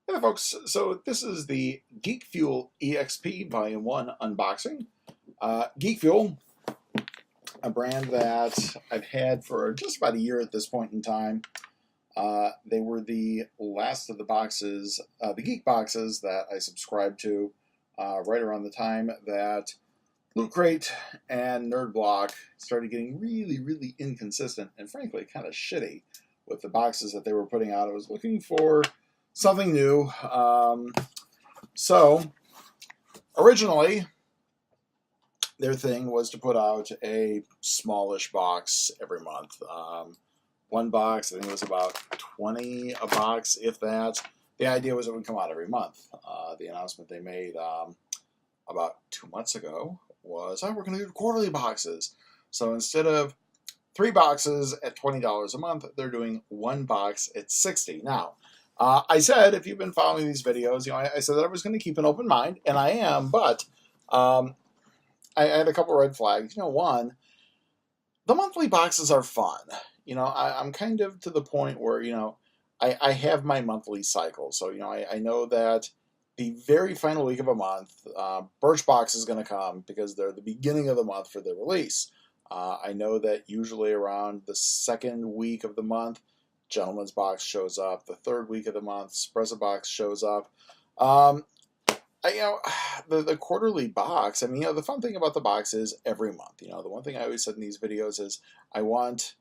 Hey there, folks. So this is the Geek Fuel EXP Volume 1 unboxing. Geek Fuel, a brand that I've had for just about a year at this point in time. They were the last of the boxes, the Geek boxes that I subscribed to right around the time that Loot Crate and Nerd Block started getting really inconsistent and frankly kind of shitty with the boxes that they were putting out. I was looking for something new. So originally their thing was to put out a smallish box every month. One box, I think it was about 20 a box, if that. The idea was it would come out every month. The announcement they made about 2 months ago was, oh, we're going to do quarterly boxes. So instead of 3 boxes at $20 a month, they're doing 1 box at $60. Now, I said, if you've been following these videos, you know, I said that I was going to keep an open mind, and I am, but I had a couple of red flags. You know, one, the monthly boxes are fun. You know, I'm kind of to the point where, you know, I have my monthly cycle. So, you know, I know that the very final week of a month, Birchbox is going to come because they're the beginning of the month for their release. I know that usually around the second week of the month, Gentleman's Box shows up. The third week of the month, Espresso Box shows up. You know, the quarterly box, I mean, you know, the fun thing about the box is every month. You know, the one thing I always said in these videos is I want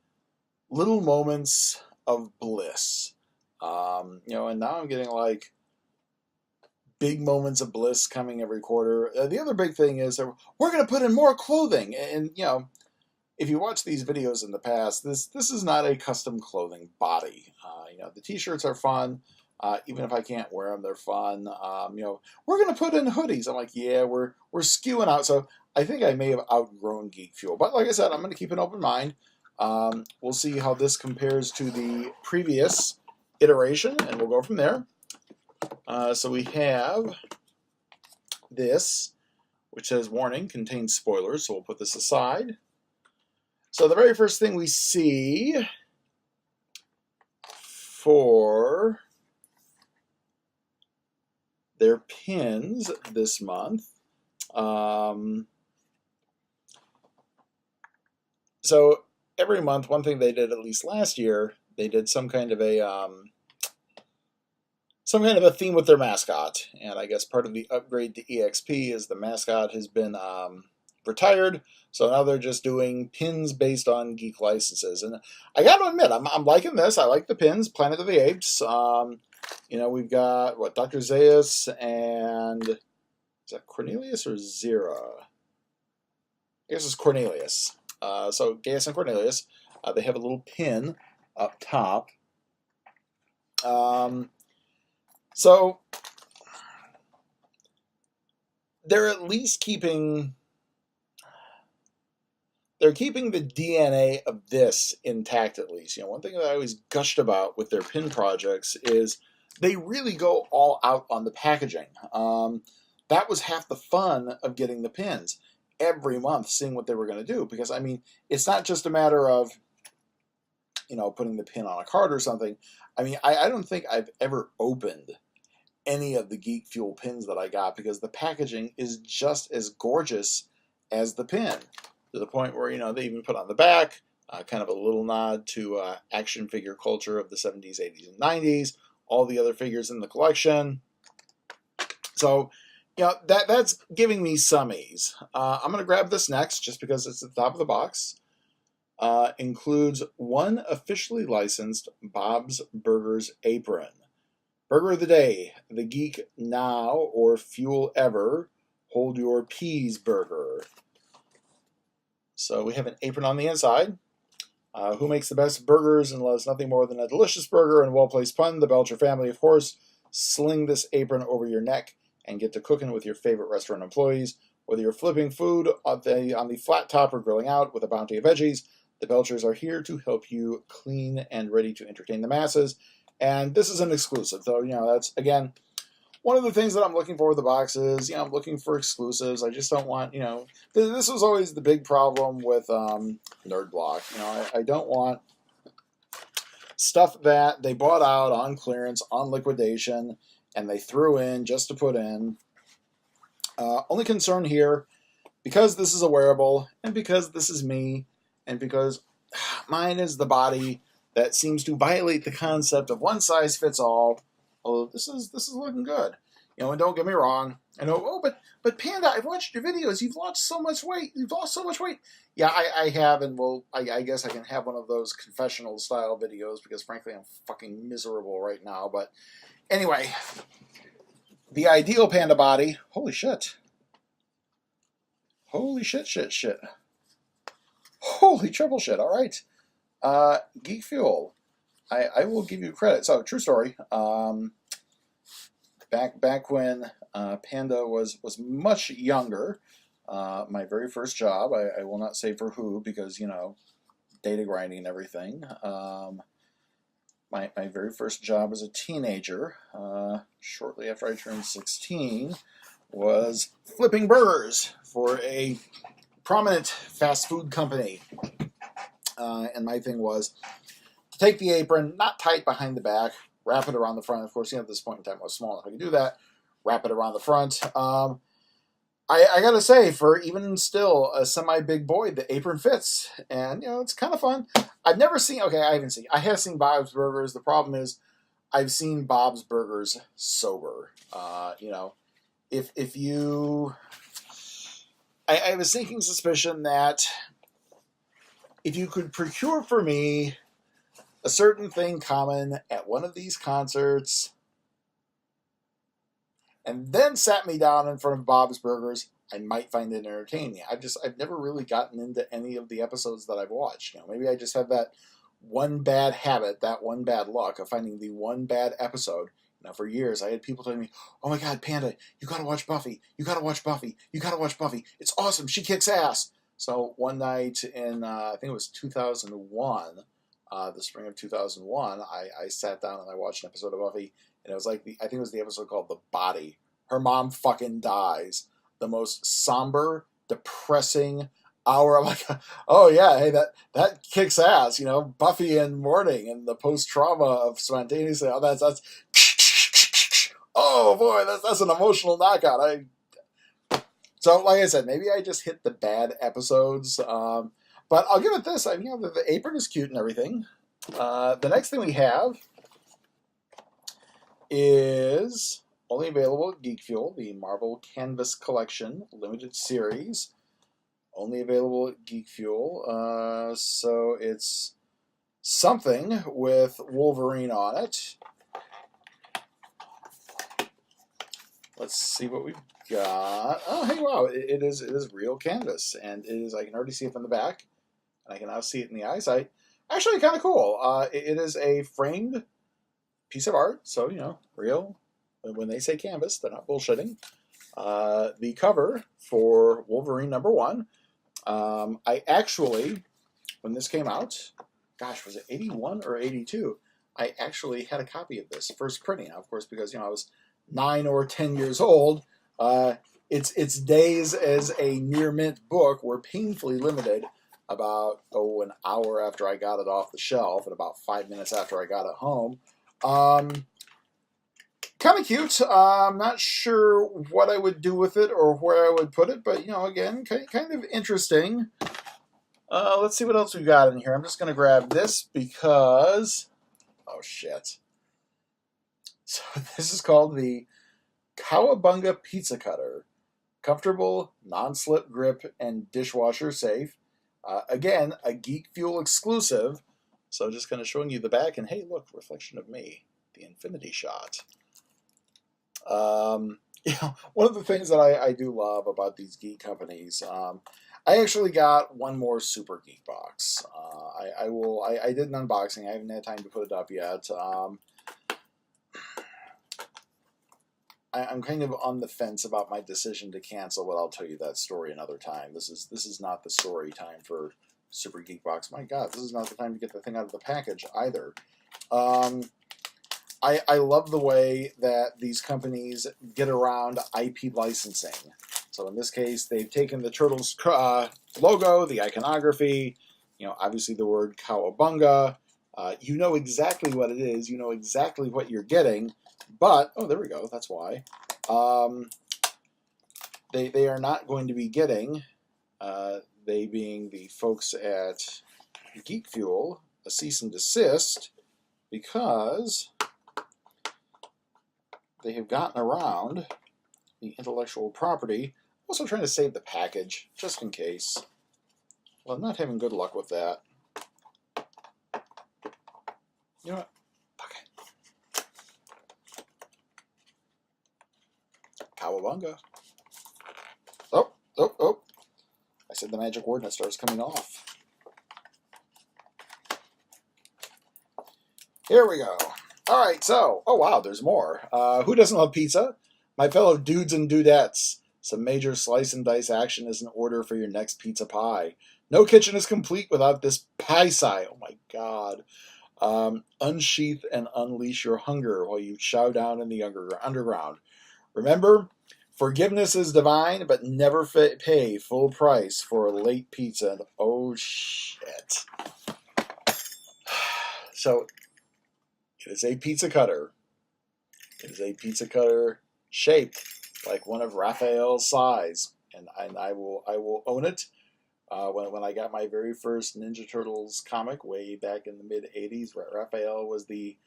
little moments of bliss. You know, and now I'm getting like big moments of bliss coming every quarter. The other big thing is that we're going to put in more clothing. And, you know, if you watch these videos in the past, this is not a custom clothing body. You know, the t-shirts are fun. Even if I can't wear them, they're fun. You know, we're going to put in hoodies. I'm like, yeah, we're skewing out. So I think I may have outgrown Geek Fuel. But like I said, I'm going to keep an open mind. We'll see how this compares to the previous iteration, and we'll go from there. So we have this, which says, warning, contains spoilers. So we'll put this aside. So the very first thing we see for their pins this month. So every month, one thing they did at least last year, they did some kind of a theme with their mascot. And I guess part of the upgrade to EXP is the mascot has been retired. So now they're just doing pins based on geek licenses. And I got to admit, I'm liking this. I like the pins. Planet of the Apes. You know, we've got, what, Dr. Zaius and, is that Cornelius or Zira? I guess it's Cornelius. So Gaius and Cornelius, they have a little pin up top. So they're at least keeping the DNA of this intact, at least. You know, one thing that I always gushed about with their pin projects is they really go all out on the packaging. That was half the fun of getting the pins. Every month, seeing what they were going to do. Because, I mean, it's not just a matter of, you know, putting the pin on a card or something. I mean, I don't think I've ever opened any of the Geek Fuel pins that I got because the packaging is just as gorgeous as the pin. To the point where, you know, they even put on the back kind of a little nod to action figure culture of the 70s, 80s, and 90s. All the other figures in the collection. So, you know, that's giving me some ease. I'm going to grab this next just because it's at the top of the box. Includes one officially licensed Bob's Burgers apron. Burger of the day, the Geek Now or Fuel Ever. Hold your peas burger. So we have an apron on the inside. Who makes the best burgers and loves nothing more than a delicious burger and well-placed pun? The Belcher family, of course. Sling this apron over your neck and get to cooking with your favorite restaurant employees. Whether you're flipping food on the flat top or grilling out with a bounty of veggies, the Belchers are here to help you clean and ready to entertain the masses. And this is an exclusive. So, you know, that's, again, one of the things that I'm looking for with the box is, I'm looking for exclusives. I just don't want, this was always the big problem with Nerd Block. I don't want stuff that they bought out on clearance, on liquidation, and they threw in just to put in. Only concern here, because this is a wearable, and because this is me, and because mine is the body that seems to violate the concept of one size fits all. Oh, this is looking good. And don't get me wrong. I know, but Panda, I've watched your videos. You've lost so much weight. Yeah, I have, and I guess I can have one of those confessional style videos because frankly I'm fucking miserable right now. But anyway, the ideal Panda body. Holy shit. Holy shit. Holy triple shit. All right. Geek Fuel. I will give you credit. So, true story. Back when Panda was much younger, my very first job, I will not say for who because, data grinding and everything. My very first job as a teenager, shortly after I turned 16, was flipping burgers for a prominent fast food company. And my thing was to take the apron, not tight behind the back, wrap it around the front. Of course, at this point in time I was small enough I could do that. Wrap it around the front. I gotta say, for even still a semi-big boy, the apron fits. And, it's kind of fun. I have seen Bob's Burgers. The problem is I've seen Bob's Burgers sober. If you... I have a sinking suspicion that if you could procure for me a certain thing common at one of these concerts and then sat me down in front of Bob's Burgers, I might find it entertaining. I've never really gotten into any of the episodes that I've watched. Maybe I just have that one bad habit, that one bad luck of finding the one bad episode. For years, I had people telling me, "Oh my God, Panda, you gotta watch Buffy. You gotta watch Buffy. You gotta watch Buffy. It's awesome. She kicks ass." So one night in, I think it was 2001, the spring of 2001, I sat down and I watched an episode of Buffy, and it was like I think it was the episode called "The Body." Her mom fucking dies. The most somber, depressing hour. I'm like, oh yeah, hey, that kicks ass. Buffy and Morning and the post trauma of spontaneously. Oh, that's. Oh boy, that's an emotional knockout. So like I said, maybe I just hit the bad episodes. But I'll give it this. The apron is cute and everything. The next thing we have is only available at Geek Fuel, the Marvel Canvas Collection limited series. Only available at Geek Fuel. So it's something with Wolverine on it. Let's see what we've got. Oh, hey, wow. It is real canvas. And it is, I can already see it from the back. And I can now see it in the eyesight. Actually, kind of cool. It is a framed piece of art. So, real. When they say canvas, they're not bullshitting. The cover for Wolverine #1. I actually, when this came out, gosh, was it 81 or 82? I actually had a copy of this, first printing. Now, of course, because, I was 9 or 10 years old, its days as a near mint book were painfully limited. About an hour after I got it off the shelf, and about 5 minutes after I got it home. Kind of cute. I'm not sure what I would do with it or where I would put it, but again, kind of interesting. Let's see what else we got in here. I'm just going to grab this because, oh shit. So this is called the Cowabunga Pizza Cutter. Comfortable, non-slip grip, and dishwasher safe. Again, a Geek Fuel exclusive. So just kind of showing you the back, and hey, look, reflection of me, the infinity shot. One of the things that I do love about these geek companies, I actually got one more Super Geek box. I did an unboxing. I haven't had time to put it up yet. I'm kind of on the fence about my decision to cancel, but I'll tell you that story another time. This is not the story time for Super Geek Box. My God, this is not the time to get the thing out of the package either. I love the way that these companies get around IP licensing. So in this case, they've taken the Turtles logo, the iconography, obviously the word Cowabunga. You know exactly what it is. You know exactly what you're getting. But, oh, there we go. That's why. They are not going to be getting, they being the folks at Geek Fuel, a cease and desist, because they have gotten around the intellectual property. I'm also trying to save the package, just in case. Well, I'm not having good luck with that. You know what? Fuck it. Cowabunga. Oh, oh, oh. I said the magic word and it starts coming off. Here we go. All right, so, oh wow, there's more. Who doesn't love pizza? My fellow dudes and dudettes, some major slice and dice action is in order for your next pizza pie. No kitchen is complete without this pie side. Oh my god. Unsheath and unleash your hunger while you chow down in the underground. Remember, forgiveness is divine, but never pay full price for a late pizza. And oh shit. So, it is a pizza cutter. It is a pizza cutter shaped like one of Raphael's size, and I will own it. When I got my very first Ninja Turtles comic way back in the mid '80s, Raphael was the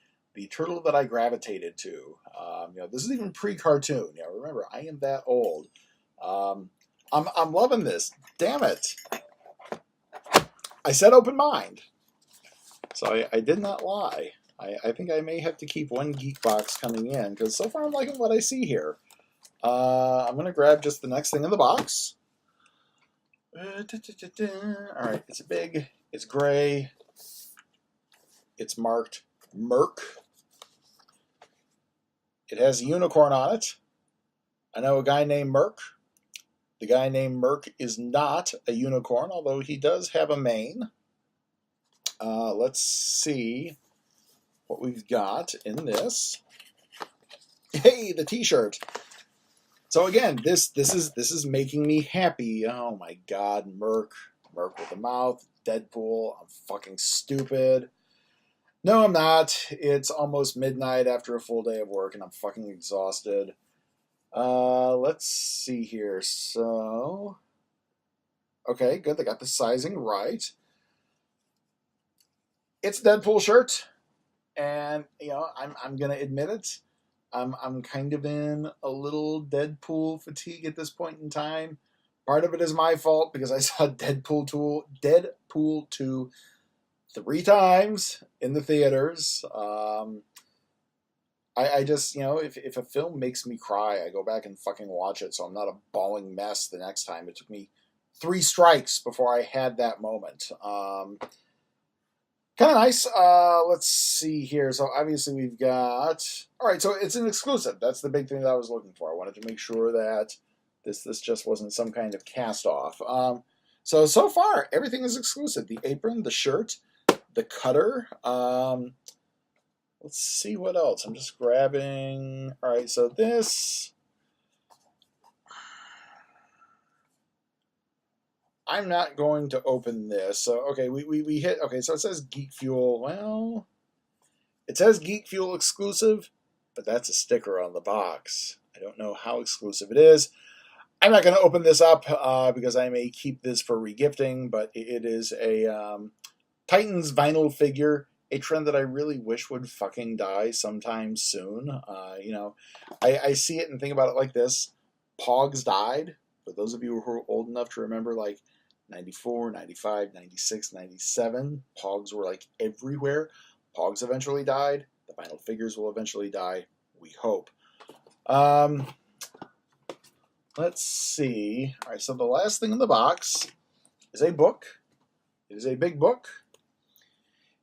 turtle that I gravitated to. This is even pre-cartoon. Remember, I am that old. I'm loving this. Damn it! I said open mind, so I did not lie. I think I may have to keep one geek box coming in, because so far I'm liking what I see here. I'm going to grab just the next thing in the box. Alright, it's big, it's gray, it's marked Merc. It has a unicorn on it. I know a guy named Merc. The guy named Merc is not a unicorn, although he does have a mane. Let's see what we've got in this. Hey, the t-shirt. So again, this is making me happy. Oh my god, Merc with a mouth, Deadpool. I'm fucking stupid. No, I'm not. It's almost midnight after a full day of work and I'm fucking exhausted. Let's see here. So, okay, good. They got the sizing right. It's a Deadpool shirt. And I'm gonna admit it. I'm kind of in a little Deadpool fatigue at this point in time. Part of it is my fault because I saw Deadpool 2 3 times in the theaters. I just, if a film makes me cry, I go back and fucking watch it, so I'm not a bawling mess the next time. It took me 3 strikes before I had that moment. Kind of nice. Let's see here. So obviously we've got... All right, so it's an exclusive. That's the big thing that I was looking for. I wanted to make sure that this just wasn't some kind of cast-off. So far, everything is exclusive. The apron, the shirt, the cutter. Let's see what else. I'm just grabbing... All right, so this... I'm not going to open this. So, okay, we hit... Okay, so it says Geek Fuel. Well, it says Geek Fuel exclusive, but that's a sticker on the box. I don't know how exclusive it is. I'm not going to open this up because I may keep this for regifting, but it is a Titans vinyl figure, a trend that I really wish would fucking die sometime soon. I see it and think about it like this. Pogs died. For those of you who are old enough to remember, like, 94, 95, 96, 97, Pogs were, like, everywhere. Pogs eventually died. The vinyl figures will eventually die. We hope. Let's see. All right, so the last thing in the box is a book. It is a big book.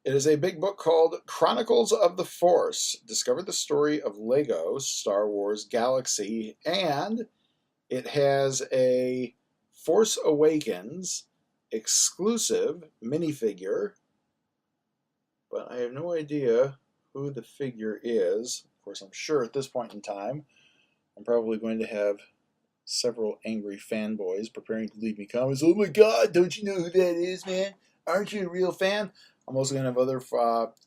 It is a big book called Chronicles of the Force. Discover the story of Lego Star Wars Galaxy, and it has a Force Awakens exclusive minifigure, but I have no idea who the figure is. Of course, I'm sure at this point in time, I'm probably going to have several angry fanboys preparing to leave me comments. Oh my God, don't you know who that is, man? Aren't you a real fan? I'm also going to have other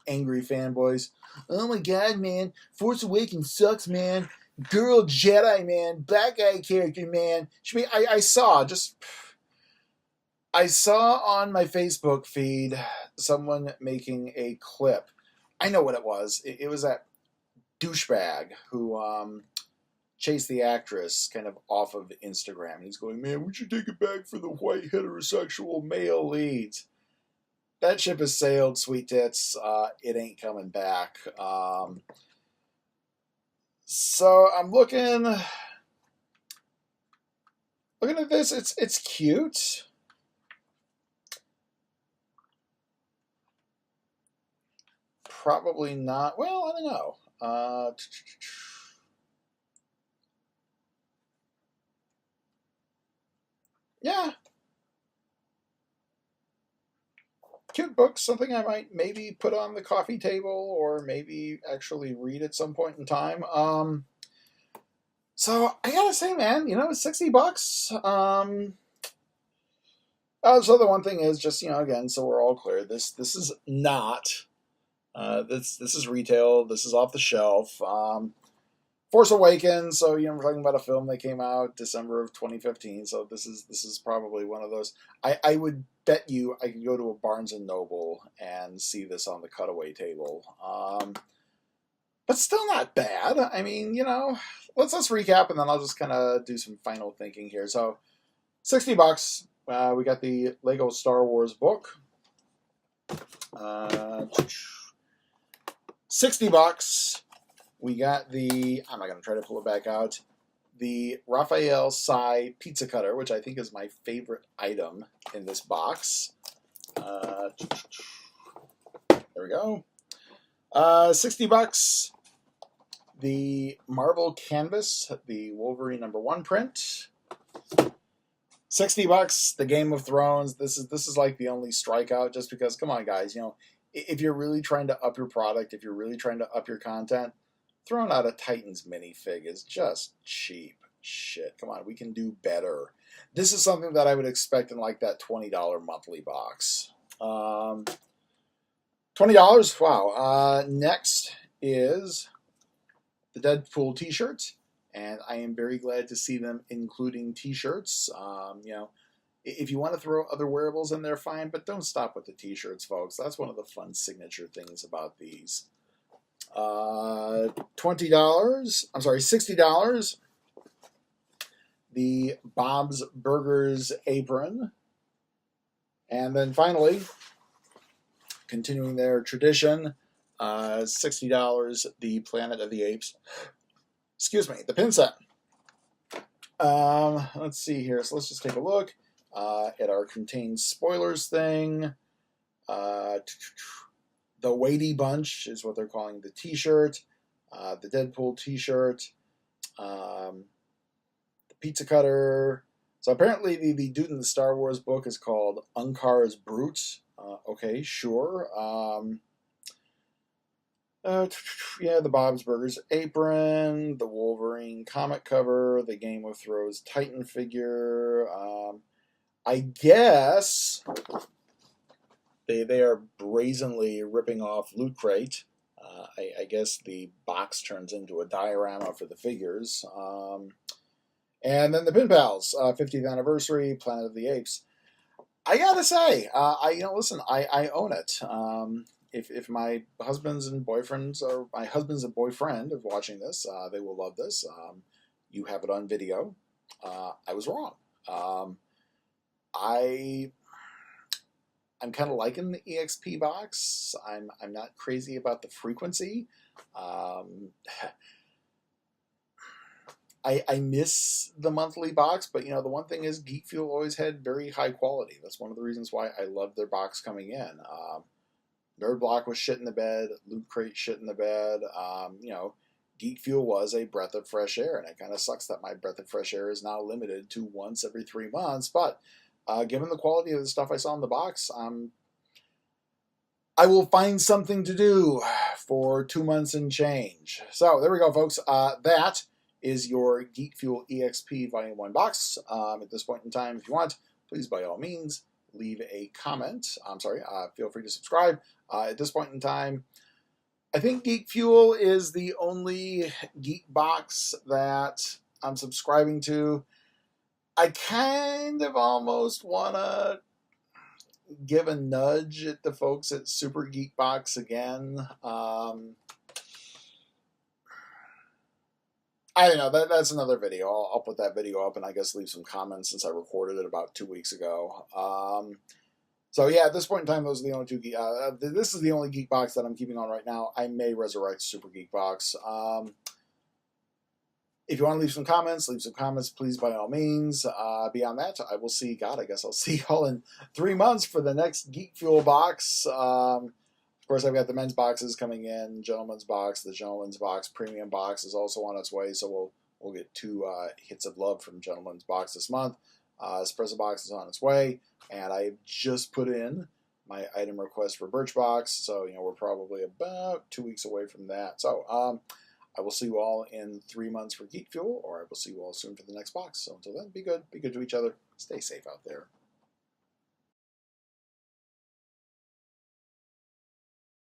angry fanboys. Oh my God, man. Force Awakens sucks, man. Girl Jedi, man. Black guy character, man. I saw on my Facebook feed someone making a clip. I know what it was. It was that douchebag who chased the actress kind of off of Instagram. He's going, man, we should take it back for the white heterosexual male leads. That ship has sailed, sweet tits. It ain't coming back. So I'm looking at this. It's cute. Probably not. Well, I don't know. Yeah. Cute book, something I might maybe put on the coffee table or maybe actually read at some point in time. So I gotta say, man, $60. So the one thing is just, again, so we're all clear. This is not. This is retail. This is off the shelf. Force Awakens. So we're talking about a film that came out December of 2015. So this is probably one of those. I would bet you I could go to a Barnes and Noble and see this on the cutaway table. But still not bad. I mean, let's recap and then I'll just kind of do some final thinking here. So, $60. We got the Lego Star Wars book. $60. We got the, I'm not going to try to pull it back out, the Raphael Sai pizza cutter, which I think is my favorite item in this box. There we go. $60. The Marvel Canvas, the Wolverine #1 print. $60. The Game of Thrones. This is like the only strikeout, just because. Come on, guys. If you're really trying to up your product, if you're really trying to up your content, throwing out a Titans minifig is just cheap shit. Come on, we can do better. This is something that I would expect in like that $20 monthly box. $20. Wow. Next is the Deadpool t-shirts, and I am very glad to see them including t-shirts. If you want to throw other wearables in there, fine, but don't stop with the t-shirts, folks. That's one of the fun signature things about these. $60. The Bob's Burgers apron. And then finally, continuing their tradition, $60, the Planet of the Apes. Excuse me, the pin set. Let's see here. So let's just take a look at our contained spoilers thing. The Weighty Bunch is what they're calling the t-shirt. The Deadpool t-shirt. The pizza cutter. So apparently the dude in the Star Wars book is called Unkar's Brute. Okay, sure. The Bob's Burgers apron, the Wolverine comic cover, the Game of Thrones Titan figure. I guess they are brazenly ripping off Loot Crate. I guess the box turns into a diorama for the figures. And then the Pin Pals, 50th anniversary, Planet of the Apes. I gotta say, listen, I own it. If my husbands and boyfriends, or my husband's a boyfriend of watching this, they will love this. You have it on video. I was wrong. I'm kind of liking the EXP box. I'm not crazy about the frequency. I miss the monthly box, but the one thing is Geek Fuel always had very high quality. That's one of the reasons why I love their box coming in. Nerd Block was shit in the bed, Loot Crate shit in the bed. Geek Fuel was a breath of fresh air, and it kind of sucks that my breath of fresh air is now limited to once every 3 months. But given the quality of the stuff I saw in the box, I'm I will find something to do for 2 months and change. So there we go, folks. That is your Geek Fuel EXP Volume 1 box. At this point in time, if you want, please, by all means, leave a comment. Feel free to subscribe. At this point in time, I think Geek Fuel is the only geek box that I'm subscribing to. I kind of almost want to give a nudge at the folks at Super Geek Box again. I don't know. That's another video. I'll put that video up and I guess leave some comments since I recorded it about 2 weeks ago. So yeah, at this point in time, those are the only two. This is the only Geek Box that I'm keeping on right now. I may resurrect Super Geek Box. If you want to leave some comments, please, by all means. Beyond that, I will see. God, I guess I'll see y'all in 3 months for the next Geek Fuel box. Of course, I've got the men's boxes coming in, gentleman's box, the gentleman's box, premium box is also on its way. So we'll get 2 hits of love from gentleman's box this month. Espresso box is on its way, and I just put in my item request for Birchbox. So we're probably about 2 weeks away from that. So I will see you all in 3 months for Geek Fuel, or I will see you all soon for the next box. So until then, be good to each other, stay safe out there.